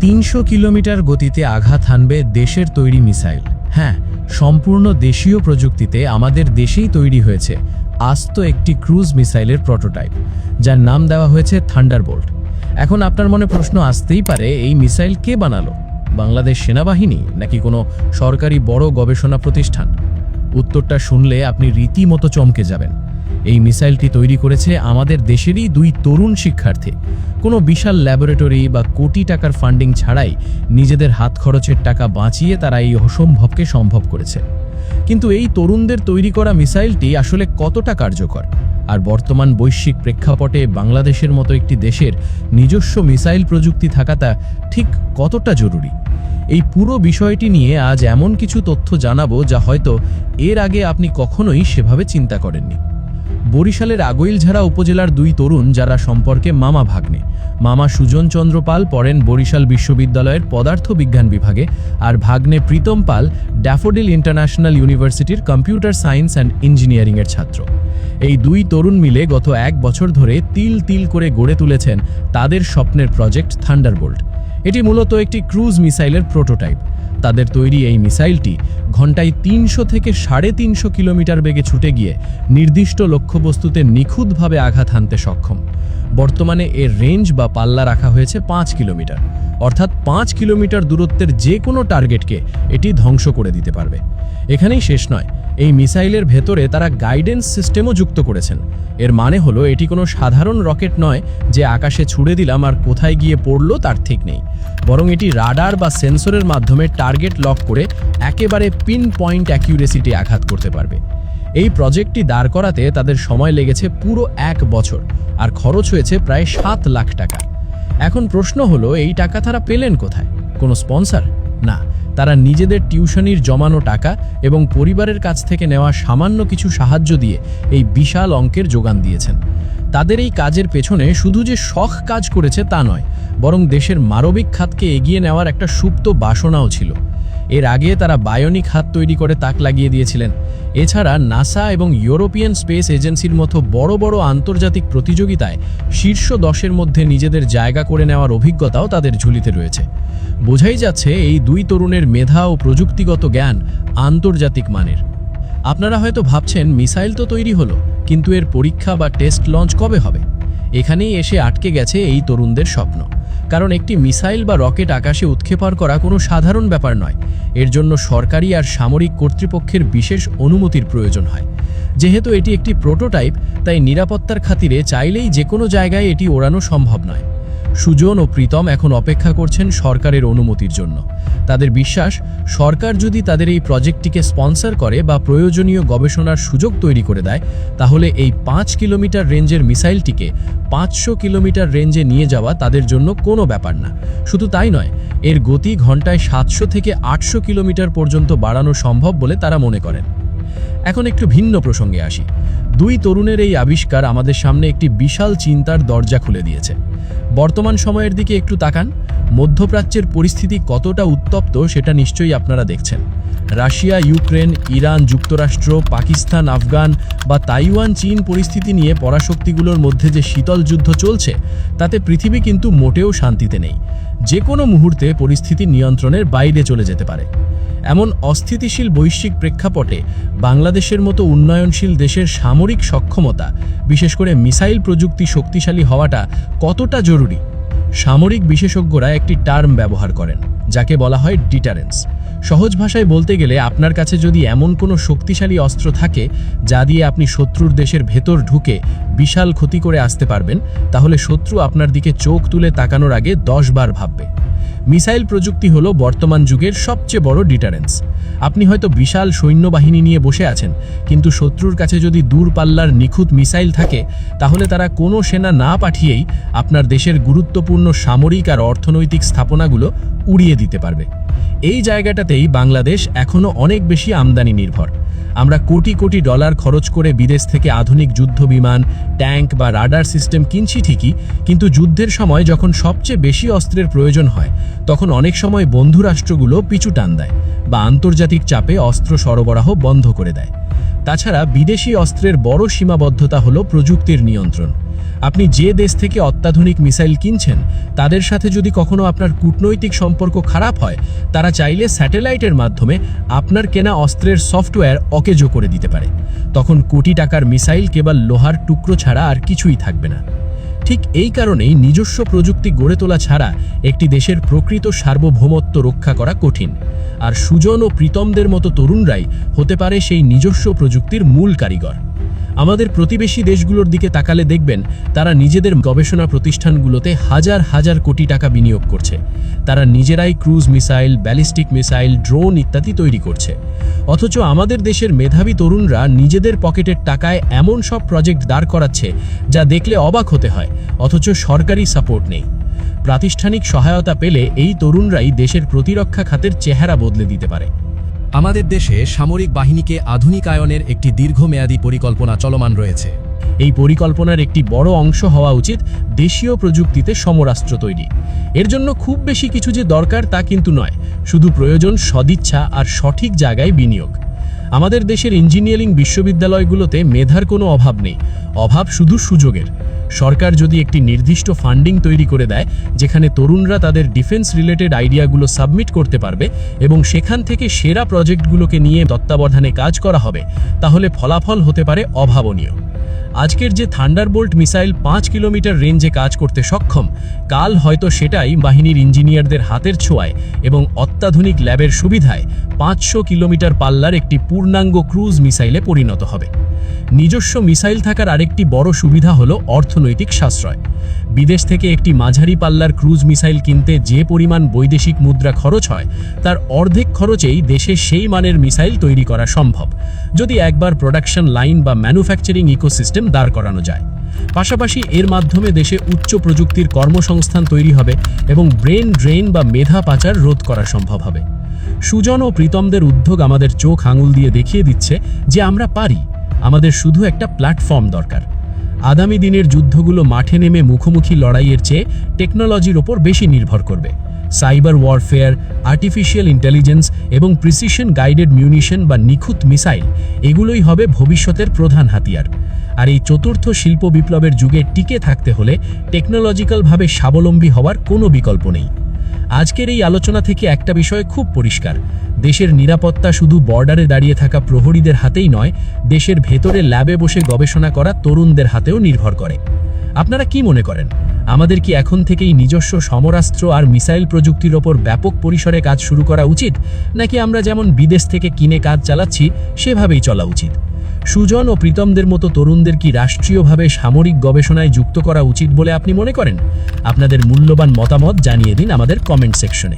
৩০০ kilometre গতিতে আঘাত হানবে দেশের তৈরি মিসাইল। হ্যাঁ, সম্পূর্ণ দেশীয় প্রযুক্তিতে আমাদের দেশেই তৈরি হয়েছে আস্ত একটি ক্রুজ মিসাইলের প্রোটোটাইপ, যার নাম দেওয়া হয়েছে থান্ডারবোল্ট। এখন আপনার মনে প্রশ্ন আসতেই পারে, এই মিসাইল কে বানালো? বাংলাদেশ সেনাবাহিনী নাকি কোনো সরকারি বড় গবেষণা প্রতিষ্ঠান? উত্তরটা শুনলে আপনি রীতিমতো চমকে যাবেন। এই মিসাইলটি তৈরি করেছে আমাদের দেশেরই দুই তরুণ শিক্ষার্থী। কোনো বিশাল ল্যাবরেটরি বা কোটি টাকার ফান্ডিং ছাড়াই নিজেদের হাত খরচের টাকা বাঁচিয়ে তারা এই অসম্ভবকে সম্ভব করেছে। কিন্তু এই তরুণদের তৈরি করা মিসাইলটি আসলে কতটা কার্যকর, আর বর্তমান বৈশ্বিক প্রেক্ষাপটে বাংলাদেশের মতো একটি দেশের নিজস্ব মিসাইল প্রযুক্তি থাকাটা ঠিক কতটা জরুরি? এই পুরো বিষয়টি নিয়ে আজ এমন কিছু তথ্য জানাবো যা হয়তো এর আগে আপনি কখনোই সেভাবে চিন্তা করেননি। বরিশালের আগৈলঝাড়া উপজেলার দুই তরুণ, যারা সম্পর্কে মামা ভাগ্নে। মামা সুজন চন্দ্র পাল পড়েন বরিশাল বিশ্ববিদ্যালয়ের পদার্থ বিজ্ঞান বিভাগে, আর ভাগ্নে প্রীতম পাল ড্যাফোডিল ইন্টারন্যাশনাল ইউনিভার্সিটির কম্পিউটার সায়েন্স অ্যান্ড ইঞ্জিনিয়ারিংয়ের ছাত্র। এই দুই তরুণ মিলে গত 1 বছর ধরে তিল তিল করে গড়ে তুলেছেন তাদের স্বপ্নের প্রজেক্ট থান্ডারবোল্ট। এটি মূলত একটি ক্রুজ মিসাইলের প্রোটোটাইপ। তাদের তৈরি এই মিসাইলটি ঘন্টায় ৩০০ থেকে ৩৫০ কিলোমিটার বেগে ছুটে গিয়ে নির্দিষ্ট লক্ষ্যবস্তুতে নিখুঁতভাবে আঘাত হানতে সক্ষম। বর্তমানে এর রেঞ্জ বা পাল্লা রাখা হয়েছে ৫ কিলোমিটার, অর্থাৎ ৫ কিলোমিটার দূরত্বের যে কোনো টার্গেটকে এটি ধ্বংস করে দিতে পারবে। এখানেই শেষ নয়, এই মিসাইলের ভেতরে তারা গাইডেন্স সিস্টেমও যুক্ত করেছেন। এর মানে হলো এটি কোনো সাধারণ রকেট নয় যে আকাশে ছুড়ে দিলাম আর কোথায় গিয়ে পড়লো তার ঠিক নেই, বরং এটি রাডার বা সেন্সরের মাধ্যমে টার্গেট লক করে একেবারে পিন পয়েন্ট অ্যাকিউরেসিটি আঘাত করতে পারবে। এই প্রজেক্টটি দাঁড় করাতে তাদের সময় লেগেছে পুরো 1 বছর, আর খরচ হয়েছে প্রায় 7 লাখ টাকা। এখন প্রশ্ন হলো, এই টাকা তারা পেলেন কোথায়? কোনো স্পন্সর? না, তারা নিজেদের টিউশনির জমানো টাকা এবং পরিবারের কাছ থেকে নেওয়া সামান্য কিছু সাহায্য দিয়ে এই বিশাল অঙ্কের যোগান দিয়েছেন। তাদের এই কাজের পেছনে শুধু যে শখ কাজ করেছে তা নয়, বরং দেশের মানবিক খাতকে এগিয়ে নেওয়ার একটা সুপ্ত বাসনাও ছিল। এর আগে তারা বায়োনিক হাত তৈরি করে তাক লাগিয়ে দিয়েছিলেন। এছাড়া নাসা এবং ইউরোপিয়ান স্পেস এজেন্সির মতো বড় বড় আন্তর্জাতিক প্রতিযোগিতায় শীর্ষ 10-এর মধ্যে নিজেদের জায়গা করে নেওয়ার অভিজ্ঞতাও তাদের ঝুলিতে রয়েছে। বোঝাই যাচ্ছে এই দুই তরুণের মেধা ও প্রযুক্তিগত জ্ঞান আন্তর্জাতিক মানের। আপনারা হয়তো ভাবছেন, মিসাইল তো তৈরি হলো, কিন্তু এর পরীক্ষা বা টেস্ট লঞ্চ কবে হবে? এখানেই এসে আটকে গেছে এই তরুণদের স্বপ্ন। কারণ একটি মিসাইল বা রকেট আকাশে উৎক্ষেপণ করা কোনো সাধারণ ব্যাপার নয়। এর জন্য সরকারি আর সামরিক কর্তৃপক্ষের বিশেষ অনুমতির প্রয়োজন হয়। যেহেতু এটি একটি প্রোটোটাইপ, তাই নিরাপত্তার খাতিরে চাইলেই যে কোনো জায়গায় এটি ওড়ানো সম্ভব নয়। সুজন ও প্রীতম এখন অপেক্ষা করছেন সরকারের অনুমতির জন্য। তাদের বিশ্বাস, সরকার যদি তাদের এই প্রজেক্টটিকে স্পন্সর করে বা প্রয়োজনীয় গবেষণার সুযোগ তৈরি করে দেয়, তাহলে এই 5 কিলোমিটার রেঞ্জের মিসাইলটিকে 500 কিলোমিটার রেঞ্জে নিয়ে যাওয়া তাদের জন্য কোনো ব্যাপার না। শুধু তাই নয়, এর গতি ঘন্টায় 700 থেকে 800 কিলোমিটার পর্যন্ত বাড়ানো সম্ভব বলে তারা মনে করেন। এখন একটু ভিন্ন প্রসঙ্গে আসি। দুই তরুণের এই আবিষ্কার আমাদের সামনে একটি বিশাল চিন্তার দরজা খুলে দিয়েছে। বর্তমান সময়ের দিকে একটু তাকান। মধ্যপ্রাচ্যের পরিস্থিতি কতটা উত্তপ্ত সেটা নিশ্চয়ই আপনারা দেখছেন। রাশিয়া, ইউক্রেন, ইরান, যুক্তরাষ্ট্র, পাকিস্তান, আফগান বা তাইওয়ান, চীন পরিস্থিতি নিয়ে পরাশক্তিগুলোর মধ্যে যে শীতল যুদ্ধ চলছে, তাতে পৃথিবী কিন্তু মোটেও শান্তিতে নেই। যে কোনো মুহূর্তে পরিস্থিতি নিয়ন্ত্রণের বাইরে চলে যেতে পারে। এমন অস্থিতিশীল বৈশ্বিক প্রেক্ষাপটে বাংলাদেশের মতো উন্নয়নশীল দেশের সামরিক সক্ষমতা, বিশেষ করে মিসাইল প্রযুক্তি শক্তিশালী হওয়াটা কতটা জরুরি? সামরিক বিশেষজ্ঞরা একটি টার্ম ব্যবহার করেন, যাকে বলা হয় ডিটারেন্স। সহজ ভাষায় বলতে গেলে, আপনার কাছে যদি এমন কোনো শক্তিশালী অস্ত্র থাকে যা দিয়ে আপনি শত্রুর দেশের ভেতর ঢুকে বিশাল ক্ষতি করে আসতে পারবেন, তাহলে শত্রু আপনার দিকে চোখ তুলে তাকানোর আগে 10 বার ভাববে। মিসাইল প্রযুক্তি হলো বর্তমান যুগের সবচেয়ে বড় ডিটারেন্স। আপনি হয়তো বিশাল সৈন্যবাহিনী নিয়ে বসে আছেন, কিন্তু শত্রুর কাছে যদি দূরপাল্লার নিখুঁত মিসাইল থাকে, তাহলে তারা কোনো সেনা না পাঠিয়েই আপনার দেশের গুরুত্বপূর্ণ সামরিক আর অর্থনৈতিক স্থাপনাগুলো উড়িয়ে দিতে পারবে। এই জায়গাটাতেই বাংলাদেশ এখনও অনেক বেশি আমদানি নির্ভর। আমরা কোটি কোটি ডলার খরচ করে বিদেশ থেকে আধুনিক যুদ্ধ বিমান, ট্যাঙ্ক বা রাডার সিস্টেম কিনছি ঠিকই, কিন্তু যুদ্ধের সময় যখন সবচেয়ে বেশি অস্ত্রের প্রয়োজন হয়, তখন অনেক সময় বন্ধু রাষ্ট্রগুলো পিছু টান দেয় বা আন্তর্জাতিক চাপে অস্ত্র সরবরাহ বন্ধ করে দেয়। তাছাড়া বিদেশি অস্ত্রের বড় সীমাবদ্ধতা হলো প্রযুক্তির নিয়ন্ত্রণ। আপনি যে দেশ থেকে অত্যাধুনিক মিসাইল কিনছেন তাদের সাথে যদি কখনো আপনার কূটনৈতিক সম্পর্ক খারাপ হয়, তারা চাইলে স্যাটেলাইটের মাধ্যমে আপনার কেনা অস্ত্রের সফটওয়্যার অকেজো করে দিতে পারে। তখন কোটি টাকার মিসাইল কেবল লোহার টুকরো ছাড়া আর কিছুই থাকবে না। ঠিক এই কারণেই নিজস্ব প্রযুক্তি গড়ে তোলা ছাড়া একটি দেশের প্রকৃত সার্বভৌমত্ব রক্ষা করা কঠিন। আর সুজন ও প্রীতমদের মতো তরুণরাই হতে পারে সেই নিজস্ব প্রযুক্তির মূল কারিগর। আমাদের প্রতিবেশী দেশগুলোর দিকে তাকালে দেখবেন তারা নিজেদের গবেষণা প্রতিষ্ঠানগুলোতে হাজার হাজার কোটি টাকা বিনিয়োগ করছে। তারা নিজেরাই cruise missile, ballistic missile, drone ইত্যাদি তৈরি করছে। অথচ আমাদের দেশের মেধাবী তরুণরা নিজেদের পকেটের টাকায় এমন সব প্রজেক্ট দাঁড় করাচ্ছে যা দেখলে অবাক হতে হয়, অথচ সরকারি সাপোর্ট নেই। প্রাতিষ্ঠানিক সহায়তা পেলে এই তরুণরাই দেশের প্রতিরক্ষা খাতের চেহারা বদলে দিতে পারে। আমাদের দেশে সামরিক বাহিনীকে আধুনিকায়নের একটি দীর্ঘমেয়াদী পরিকল্পনা চলমান রয়েছে। এই পরিকল্পনার একটি বড় অংশ হওয়া উচিত দেশীয় প্রযুক্তিতে সমরাস্ত্র তৈরি। এর জন্য খুব বেশি কিছু যে দরকার তা কিন্তু নয়, শুধু প্রয়োজন সদিচ্ছা আর সঠিক জায়গায় বিনিয়োগ। আমাদের দেশের ইঞ্জিনিয়ারিং বিশ্ববিদ্যালয়গুলোতে মেধার কোনো অভাব নেই, অভাব শুধু সুযোগের। সরকার যদি একটি নির্দিষ্ট ফান্ডিং তৈরি করে দেয় যেখানে তরুণরা তাদের ডিফেন্স রিলেটেড আইডিয়াগুলো সাবমিট করতে পারবে এবং সেখান থেকে সেরা প্রজেক্টগুলোকে নিয়ে তত্ত্বাবধানে কাজ করা হবে, তাহলে ফলাফল হতে পারে অভাবনীয়। আজকের যে থান্ডারবোল্ট মিসাইল 5 কিলোমিটার রেঞ্জে কাজ করতে সক্ষম, কাল হয়তো সেটাই বাহিনীর ইঞ্জিনিয়ারদের হাতের ছোঁয়ায় এবং অত্যাধুনিক ল্যাবের সুবিধায় 500 কিলোমিটার পাল্লার একটি পূর্ণাঙ্গ ক্রুজ মিসাইলে পরিণত হবে। নিজস্ব মিসাইল থাকার আরেকটি বড় সুবিধা হলো অর্থনৈতিক সাশ্রয়। বিদেশ থেকে একটি মাঝারি পাল্লার ক্রুজ মিসাইল কিনতে যে পরিমাণ বৈদেশিক মুদ্রা খরচ হয়, তার অর্ধেক খরচেই দেশে সেই মানের মিসাইল তৈরি করা সম্ভব, যদি একবার প্রোডাকশন লাইন বা ম্যানুফ্যাকচারিং ইকোসিস্টেম দাঁড় করানো যায়। পাশাপাশি এর মাধ্যমে দেশে উচ্চ প্রযুক্তির কর্মসংস্থান তৈরি হবে এবং ব্রেন ড্রেন বা মেধা পাচার রোধ করা সম্ভব হবে। সুজন ও প্রীতমদের উদ্যোগ আমাদের চোখ আঙুল দিয়ে দেখিয়ে দিচ্ছে যে আমরা পারি, আমাদের শুধু একটা প্ল্যাটফর্ম দরকার। আগামী দিনের যুদ্ধগুলো মাঠে নেমে মুখোমুখি লড়াইয়ের চেয়ে টেকনোলজির ওপর বেশি নির্ভর করবে। সাইবার ওয়ারফেয়ার, আর্টিফিশিয়াল ইন্টেলিজেন্স এবং প্রিসিশন গাইডেড মিউনিশন বা নিখুঁত মিসাইল, এগুলোই হবে ভবিষ্যতের প্রধান হাতিয়ার। আর এই চতুর্থ শিল্প বিপ্লবের যুগে টিকে থাকতে হলে টেকনোলজিক্যালভাবে স্বাবলম্বী হওয়ার কোনো বিকল্প নেই। আজকের এই আলোচনা থেকে একটা বিষয় খুব পরিষ্কার, দেশের নিরাপত্তা শুধু বর্ডারে দাঁড়িয়ে থাকা প্রহরীদের হাতেই নয়, দেশের ভেতরে ল্যাবে বসে গবেষণা করা তরুণদের হাতেও নির্ভর করে। আপনারা কি মনে করেন, আমাদের কি এখন থেকেই নিজস্ব সমরাস্ত্র আর মিসাইল প্রযুক্তির ওপর ব্যাপক পরিসরে কাজ শুরু করা উচিত, নাকি আমরা যেমন বিদেশ থেকে কিনে কাজ চালাচ্ছি সেভাবেই চলা উচিত? সুজন ও প্রীতমদের মতো তরুণদের কি রাষ্ট্রীয়ভাবে সামরিক গবেষণায় যুক্ত করা উচিত বলে আপনি মনে করেন? আপনাদের মূল্যবান মতামত জানিয়ে দিন আমাদের কমেন্ট সেকশনে।